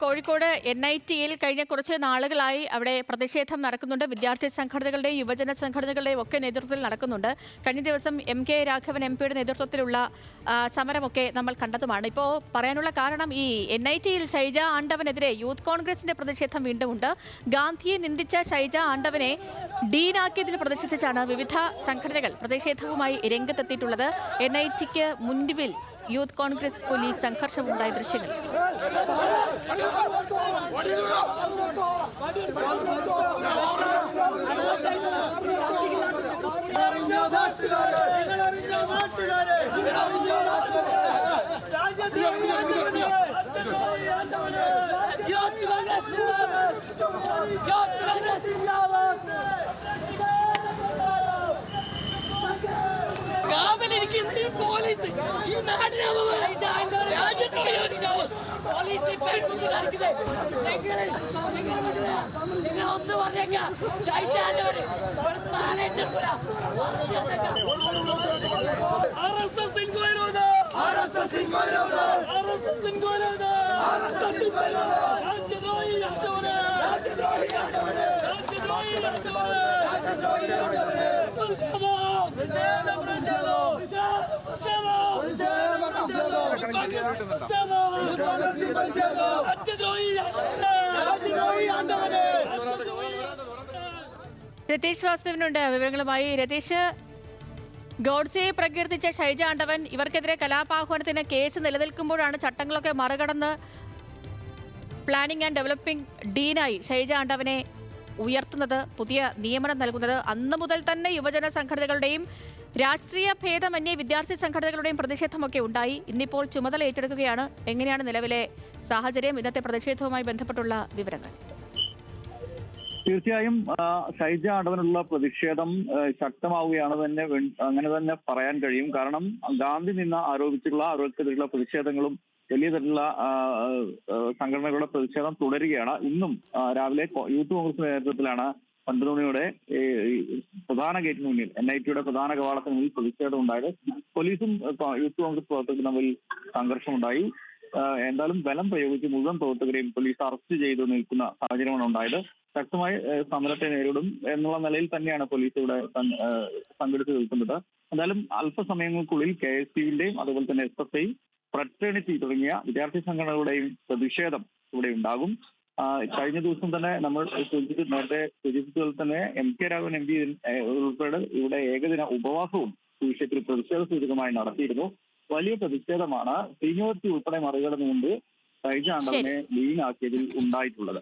കോഴിക്കോട് NITയിൽ കഴിഞ്ഞ കുറച്ച് നാളുകളായി അവിടെ പ്രതിഷേധം നടക്കുന്നുണ്ട്. വിദ്യാർത്ഥി സംഘടനകളുടെയും യുവജന സംഘടനകളുടെയും ഒക്കെ നേതൃത്വത്തിൽ നടക്കുന്നുണ്ട്. കഴിഞ്ഞ ദിവസം MK രാഘവൻ MP യുടെ നേതൃത്വത്തിലുള്ള സമരമൊക്കെ നമ്മൾ കണ്ടതുമാണ്. ഇപ്പോൾ പറയാനുള്ള കാരണം ഈ NITയിൽ ഷൈജ ആണ്ടവനെതിരെ യൂത്ത് കോൺഗ്രസിന്റെ പ്രതിഷേധം വീണ്ടുമുണ്ട്. ഗാന്ധിയെ നിന്ദിച്ച ഷൈജ ആണ്ടവനെ ഡീനാക്കിയതിൽ പ്രതിഷേധിച്ചാണ് വിവിധ സംഘടനകൾ പ്രതിഷേധവുമായി രംഗത്തെത്തിയിട്ടുള്ളത്. NITക്ക് മുൻപിൽ യൂത്ത് കോൺഗ്രസ് പോലീസ് സംഘർഷമുണ്ടായ ദൃശ്യങ്ങൾ. രതീഷ് വാസുവിനുണ്ട് വിവരങ്ങളുമായി. രതീഷ്, ഗോഡ്സെയെ പ്രകീർത്തിച്ച ഷൈജ ആണ്ടവൻ ഇവർക്കെതിരെ കലാപാഹ്വാനത്തിന് കേസ് നിലനിൽക്കുമ്പോഴാണ് ചട്ടങ്ങളൊക്കെ മറികടന്ന് പ്ലാനിംഗ് ആൻഡ് ഡെവലപ്പിംഗ് ഡീനായി ഷൈജ ആണ്ടവനെ ഉയർത്തുന്നത്, പുതിയ നിയമനം നൽകുന്നത്. അന്ന് മുതൽ തന്നെ യുവജന സംഘടനകളുടെയും രാഷ്ട്രീയ ഭേദമന്യേ വിദ്യാർത്ഥി സംഘടനകളുടെയും പ്രതിഷേധമൊക്കെ ഉണ്ടായി. ഇന്നിപ്പോൾ ചുമതല ഏറ്റെടുക്കുകയാണ്. എങ്ങനെയാണ് നിലവിലെ സാഹചര്യം? ഇന്നത്തെ പ്രതിഷേധവുമായി ബന്ധപ്പെട്ടുള്ള വിവരങ്ങൾ. തീർച്ചയായും ഷൈജ ആണ്ടവനുള്ള പ്രതിഷേധം ശക്തമാവുകയാണ് അങ്ങനെ തന്നെ പറയാൻ കഴിയും. കാരണം ഗാന്ധി നിന്ന് അവർക്കെതിരെയുള്ള പ്രതിഷേധങ്ങളും വലിയ തരത്തിലുള്ള സംഘടനകളുടെ പ്രതിഷേധം തുടരുകയാണ്. ഇന്നും രാവിലെ യൂത്ത് കോൺഗ്രസിന്റെ നേതൃത്വത്തിലാണ് 9 മണിയോടെ പ്രധാന ഗേറ്റിന് മുന്നിൽ NITയുടെ പ്രധാന കവാടത്തിന് മുന്നിൽ പ്രതിഷേധം ഉണ്ടായത്. പോലീസും യൂത്ത് കോൺഗ്രസ് പ്രവർത്തകരും തമ്മിൽ സംഘർഷമുണ്ടായി. എന്തായാലും ബലം പ്രയോഗിച്ച് മുഴുവൻ പ്രവർത്തകരെയും പോലീസ് അറസ്റ്റ് ചെയ്തു നിൽക്കുന്ന സാഹചര്യമാണ് ഉണ്ടായത്. ശക്തമായി സമരത്തെ നേരിടും എന്നുള്ള നിലയിൽ തന്നെയാണ് പോലീസ് ഇവിടെ സംഘടിച്ചു നിൽക്കുന്നത്. എന്തായാലും അല്പസമയങ്ങൾക്കുള്ളിൽ KSUവിന്റെയും അതുപോലെ തന്നെ SFI, ഫ്രറ്റേണിറ്റി തുടങ്ങിയ വിദ്യാർത്ഥി സംഘടനകളുടെയും പ്രതിഷേധം ഇവിടെ ഉണ്ടാകും. കഴിഞ്ഞ ദിവസം തന്നെ നമ്മൾ നേരത്തെ സൂചിപ്പിച്ചതുപോലെ തന്നെ MK രാഘവൻ MP ഉൾപ്പെടെ ഇവിടെ ഏകദിന ഉപവാസവും ഈ വിഷയത്തിൽ പ്രതിഷേധ സൂചകമായി നടത്തിയിരുന്നു. വലിയ പ്രതിഷേധമാണ് സീനിയോറിറ്റി ഉൾപ്പെടെ മറികടന്നുകൊണ്ട് ഷൈജ ആണ്ടവനെ ലീനാക്കിയതിൽ ഉണ്ടായിട്ടുള്ളത്.